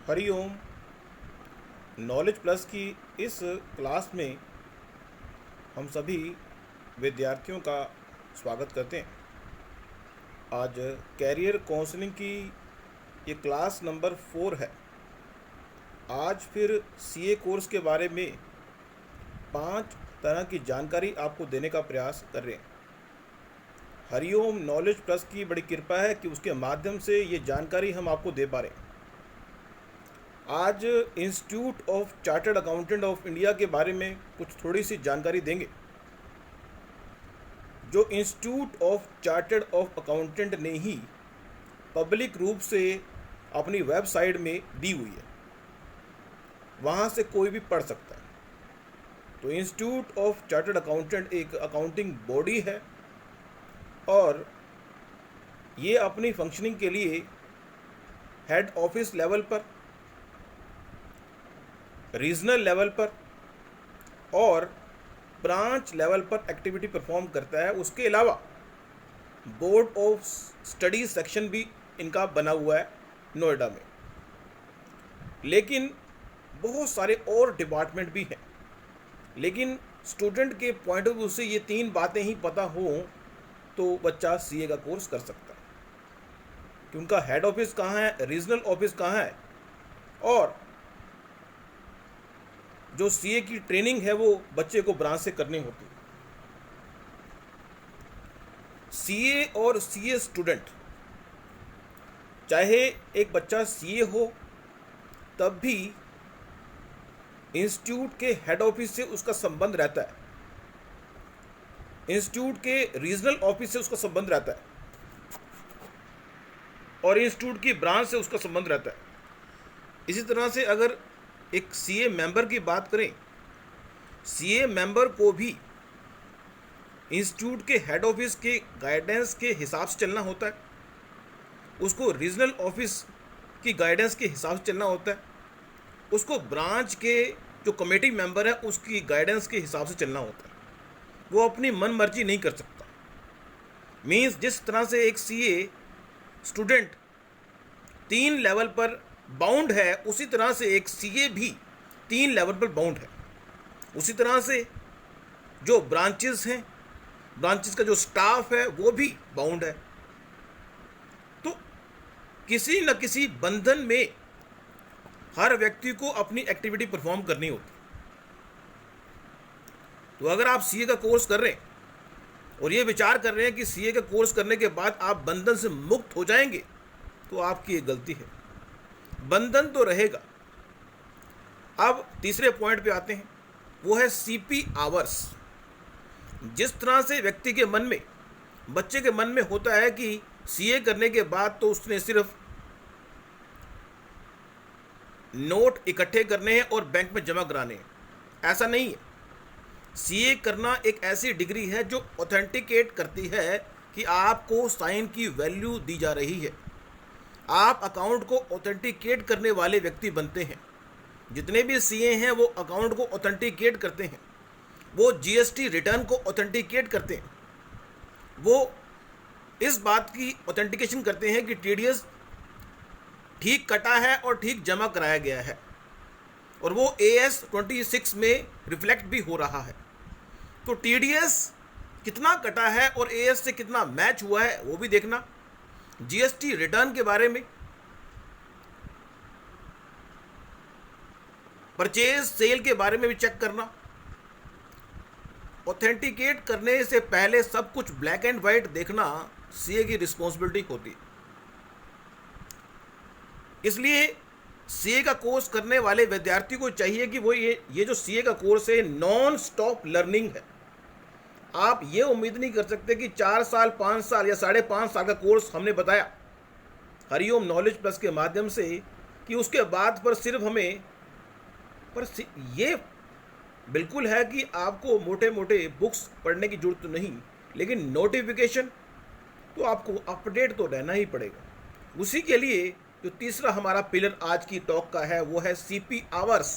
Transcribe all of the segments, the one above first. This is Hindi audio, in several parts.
हरिओम। नॉलेज प्लस की इस क्लास में हम सभी विद्यार्थियों का स्वागत करते हैं। आज कैरियर काउंसलिंग की ये क्लास नंबर 4 है। आज फिर सीए कोर्स के बारे में 5 तरह की जानकारी आपको देने का प्रयास कर रहे हैं। हरिओम नॉलेज प्लस की बड़ी कृपा है कि उसके माध्यम से ये जानकारी हम आपको दे पा रहे हैं। आज institute of chartered accountant of India के बारे में कुछ थोड़ी सी जानकारी देंगे। जो institute of chartered of accountant ने ही पब्लिक रूप से अपनी वेबसाइट में दी हुई है, वहाँ से कोई भी पढ़ सकता है। तो इंस्टीट्यूट ऑफ चार्टर्ड अकाउंटेंट एक अकाउंटिंग बॉडी है और ये अपनी फंक्शनिंग के लिए हेड ऑफिस लेवल पर, रीजनल लेवल पर और ब्रांच लेवल पर एक्टिविटी परफॉर्म करता है। उसके अलावा बोर्ड ऑफ स्टडी सेक्शन भी इनका बना हुआ है नोएडा में। लेकिन बहुत सारे और डिपार्टमेंट भी हैं। लेकिन स्टूडेंट के पॉइंट ऑफ व्यू से ये 3 बातें ही पता हो तो बच्चा सीए का कोर्स कर सकता है कि उनका हेड ऑफिस कहाँ है, रीजनल ऑफिस कहाँ है और जो सीए की ट्रेनिंग है वो बच्चे को ब्रांच से करनी होती है। सीए और सीए स्टूडेंट, चाहे एक बच्चा सीए हो तब भी इंस्टीट्यूट के हेड ऑफिस से उसका संबंध रहता है, इंस्टीट्यूट के रीजनल ऑफिस से उसका संबंध रहता है और इंस्टीट्यूट की ब्रांच से उसका संबंध रहता है। इसी तरह से अगर एक सीए मेंबर की बात करें, सीए मेंबर को भी इंस्टीट्यूट के हेड ऑफिस के गाइडेंस के हिसाब से चलना होता है, उसको रीजनल ऑफिस की गाइडेंस के हिसाब से चलना होता है, उसको ब्रांच के जो कमेटी मेंबर है उसकी गाइडेंस के हिसाब से चलना होता है। वो अपनी मन मर्जी नहीं कर सकता। मीन्स जिस तरह से एक सीए स्टूडेंट 3 लेवल पर बाउंड है, उसी तरह से एक सीए भी 3 लेवल पर बाउंड है। उसी तरह से जो ब्रांचेस हैं, ब्रांचेस का जो स्टाफ है वो भी बाउंड है। तो किसी न किसी बंधन में हर व्यक्ति को अपनी एक्टिविटी परफॉर्म करनी होती। तो अगर आप सीए का कोर्स कर रहे हैं और ये विचार कर रहे हैं कि सीए का कोर्स करने के बाद आप बंधन से मुक्त हो जाएंगे, तो आपकी ये गलती है। बंधन तो रहेगा। अब तीसरे पॉइंट पे आते हैं, वो है सीपी आवर्स। जिस तरह से व्यक्ति के मन में, बच्चे के मन में होता है कि सीए करने के बाद तो उसने सिर्फ नोट इकट्ठे करने हैं और बैंक में जमा कराने हैं, ऐसा नहीं है। सीए करना एक ऐसी डिग्री है जो ऑथेंटिकेट करती है कि आपको साइन की वैल्यू दी जा रही है। आप अकाउंट को ऑथेंटिकेट करने वाले व्यक्ति बनते हैं। जितने भी सीए हैं वो अकाउंट को ऑथेंटिकेट करते हैं, वो जीएसटी रिटर्न को ऑथेंटिकेट करते हैं, वो इस बात की ऑथेंटिकेशन करते हैं कि टीडीएस ठीक कटा है और ठीक जमा कराया गया है और वो AS 26 में रिफ्लेक्ट भी हो रहा है। तो टीडीएस कितना कटा है और AS से कितना मैच हुआ है वो भी देखना। जीएसटी रिटर्न के बारे में, परचेज सेल के बारे में भी चेक करना। ऑथेंटिकेट करने से पहले सब कुछ ब्लैक एंड वाइट देखना सीए की रिस्पॉन्सिबिलिटी होती है। इसलिए सीए का कोर्स करने वाले विद्यार्थी को चाहिए कि वो ये जो सीए का कोर्स है नॉन स्टॉप लर्निंग है। आप ये उम्मीद नहीं कर सकते कि 4 साल 5 साल या 5.5 साल का कोर्स हमने बताया हरिओम नॉलेज प्लस के माध्यम से कि उसके बाद पर सिर्फ हमें ये बिल्कुल है कि आपको मोटे मोटे बुक्स पढ़ने की जरूरत तो नहीं, लेकिन नोटिफिकेशन तो आपको अपडेट तो रहना ही पड़ेगा। उसी के लिए जो तीसरा हमारा पिलर आज की टॉक का है वो है सीपी आवर्स।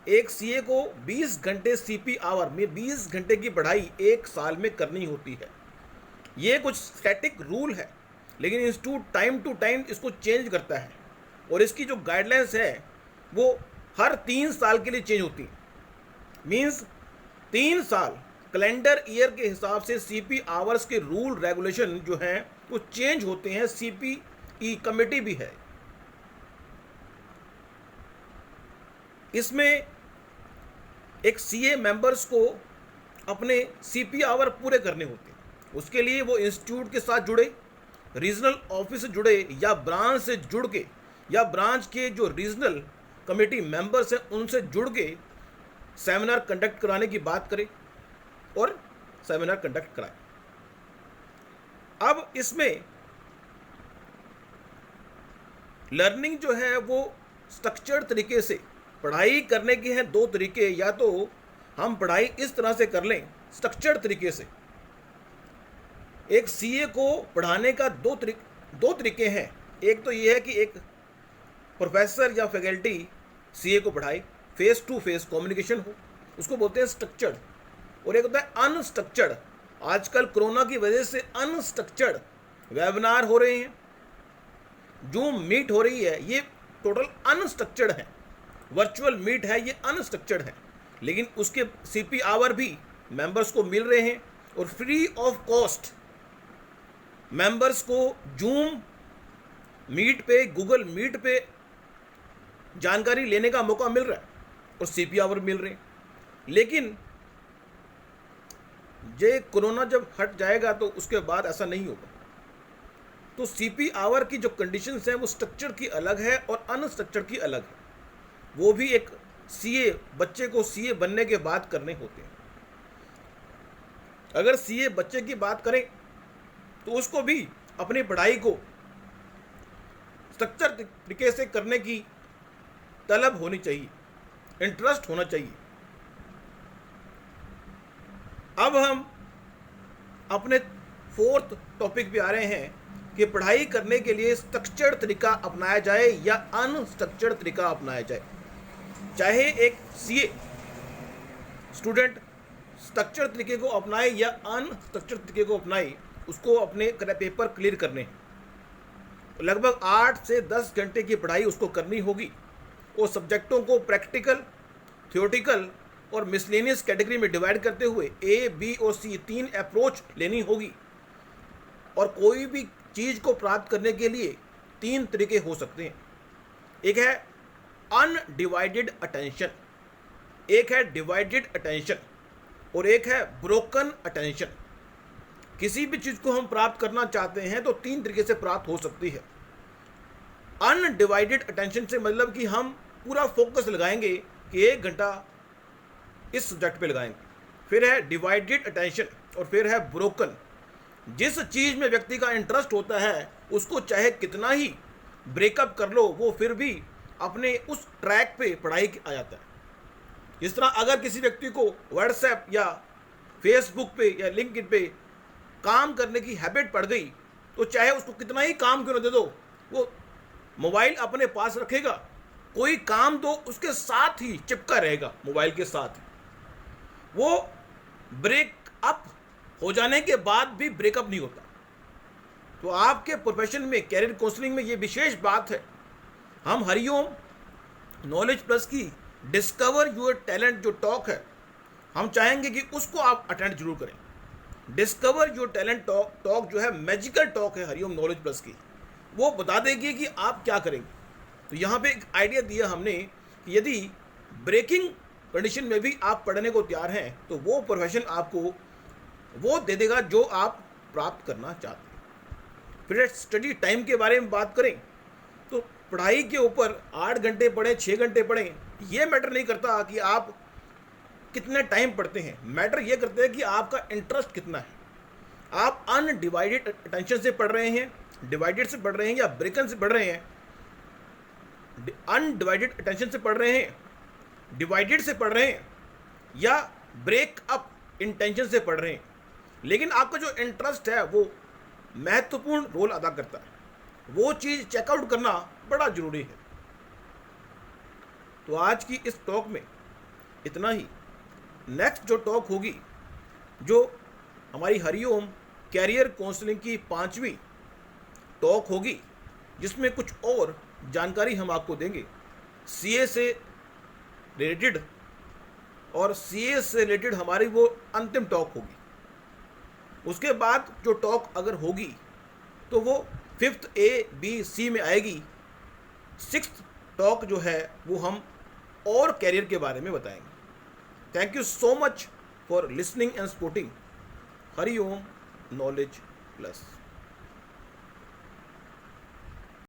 एक सीए को 20 घंटे सीपी आवर में 20 घंटे की पढ़ाई 1 साल में करनी होती है। ये कुछ स्टैटिक रूल है, लेकिन इंस्टीट्यूट टाइम टू टाइम इसको चेंज करता है। और इसकी जो गाइडलाइंस है वो हर 3 साल के लिए चेंज होती है। मीन्स 3 साल कैलेंडर ईयर के हिसाब से सीपी आवर्स के रूल रेगुलेशन जो हैं वो चेंज होते हैं। सीपीई कमेटी भी है। इसमें एक सीए मेंबर्स को अपने सीपी आवर पूरे करने होते हैं। उसके लिए वो इंस्टीट्यूट के साथ जुड़े, रीजनल ऑफिस से जुड़े या ब्रांच से जुड़ के, या ब्रांच के जो रीजनल कमेटी मेंबर्स हैं उनसे जुड़ के सेमिनार कंडक्ट कराने की बात करें और सेमिनार कंडक्ट कराएं। अब इसमें लर्निंग जो है वो स्ट्रक्चर्ड तरीके से पढ़ाई करने के हैं 2 तरीके। या तो हम पढ़ाई इस तरह से कर लें स्ट्रक्चर्ड तरीके से। एक सीए को पढ़ाने का दो तरीके हैं। एक तो ये है कि एक प्रोफेसर या फैकल्टी सीए को पढ़ाए, फेस टू फेस कम्युनिकेशन हो, उसको बोलते हैं स्ट्रक्चर्ड। और एक होता है अनस्ट्रक्चर्ड। आजकल कोरोना की वजह से अनस्ट्रक्चर्ड वेबिनार हो रहे हैं, जूम मीट हो रही है, ये टोटल अनस्ट्रक्चर्ड है। वर्चुअल मीट है, ये अनस्ट्रक्चर्ड है। लेकिन उसके सीपी आवर भी मेंबर्स को मिल रहे हैं और फ्री ऑफ कॉस्ट मेंबर्स को जूम मीट पे, गूगल मीट पे जानकारी लेने का मौका मिल रहा है और सीपी आवर मिल रहे हैं। लेकिन ये कोरोना जब हट जाएगा तो उसके बाद ऐसा नहीं होगा। तो सीपी आवर की जो कंडीशंस हैं वो स्ट्रक्चर की अलग है और अनस्ट्रक्चर की अलग है। वो भी एक सीए, बच्चे को सीए बनने के बाद करने होते हैं। अगर सीए बच्चे की बात करें तो उसको भी अपनी पढ़ाई को स्ट्रक्चर तरीके से करने की तलब होनी चाहिए, इंटरेस्ट होना चाहिए। अब हम अपने 4th टॉपिक पे आ रहे हैं कि पढ़ाई करने के लिए स्ट्रक्चर्ड तरीका अपनाया जाए या अनस्ट्रक्चर्ड तरीका अपनाया जाए। चाहे एक सीए स्टूडेंट स्ट्रक्चर तरीके को अपनाए या अनस्ट्रक्चर तरीके को अपनाए, उसको अपने पेपर क्लियर करने हैं। लगभग 8 से 10 घंटे की पढ़ाई उसको करनी होगी और सब्जेक्टों को प्रैक्टिकल, थ्योरेटिकल और मिसलेनियस कैटेगरी में डिवाइड करते हुए ए, बी और सी 3 अप्रोच लेनी होगी। और कोई भी चीज़ को प्राप्त करने के लिए 3 तरीके हो सकते हैं। एक है अनडिवाइडेड अटेंशन, एक है डिवाइडेड अटेंशन और एक है ब्रोकन अटेंशन। किसी भी चीज़ को हम प्राप्त करना चाहते हैं तो 3 तरीके से प्राप्त हो सकती है। अनडिवाइडेड अटेंशन से मतलब कि हम पूरा फोकस लगाएंगे कि 1 घंटा इस सब्जेक्ट पे लगाएंगे। फिर है डिवाइडेड अटेंशन और फिर है ब्रोकन। जिस चीज़ में व्यक्ति का इंटरेस्ट होता है उसको चाहे कितना ही ब्रेकअप कर लो, वो फिर भी अपने उस ट्रैक पे पढ़ाई आ जाता है। जिस तरह अगर किसी व्यक्ति को व्हाट्सएप या फेसबुक पे या लिंक्डइन पे काम करने की हैबिट पड़ गई तो चाहे उसको कितना ही काम क्यों न दे दो, वो मोबाइल अपने पास रखेगा। कोई काम तो उसके साथ ही चिपका रहेगा, मोबाइल के साथ। वो ब्रेकअप हो जाने के बाद भी ब्रेकअप नहीं होता। तो आपके प्रोफेशन में, कैरियर काउंसलिंग में ये विशेष बात है। हम हरिओम नॉलेज प्लस की डिस्कवर योर टैलेंट जो टॉक है, हम चाहेंगे कि उसको आप अटेंड जरूर करें। डिस्कवर योर टैलेंट टॉक जो है मैजिकल टॉक है हरिओम नॉलेज प्लस की। वो बता देगी कि आप क्या करेंगे। तो यहाँ पे एक आइडिया दिया हमने कि यदि ब्रेकिंग कंडीशन में भी आप पढ़ने को तैयार हैं तो वो प्रोफेशन आपको वो दे देगा जो आप प्राप्त करना चाहते हैं। फिर स्टडी टाइम के बारे में बात करें तो पढ़ाई के ऊपर 8 घंटे पढ़ें, 6 घंटे पढ़ें, ये मैटर नहीं करता कि आप कितने टाइम पढ़ते हैं। मैटर ये करते हैं कि आपका इंटरेस्ट कितना है। आप अनडिवाइडेड अटेंशन से पढ़ रहे हैं, डिवाइडेड से पढ़ रहे हैं या ब्रेकन से पढ़ रहे हैं, अनडिवाइडेड अटेंशन से पढ़ रहे हैं, डिवाइडेड से पढ़ रहे हैं या ब्रेक अप इंटेंशन से पढ़ रहे हैं। लेकिन आपका जो इंटरेस्ट है वो महत्वपूर्ण रोल अदा करता है। वो चीज़ चेकआउट करना बड़ा ज़रूरी है। तो आज की इस टॉक में इतना ही। नेक्स्ट जो टॉक होगी, जो हमारी हरिओम कैरियर काउंसलिंग की 5वीं टॉक होगी, जिसमें कुछ और जानकारी हम आपको देंगे सीए से रिलेटेड, और सीए से रिलेटेड हमारी वो अंतिम टॉक होगी। उसके बाद जो टॉक अगर होगी तो वो 5th A B C में आएगी। 6th टॉक जो है वो हम और कैरियर के बारे में बताएंगे। Thank you so much for listening and supporting Hari Om Knowledge plus.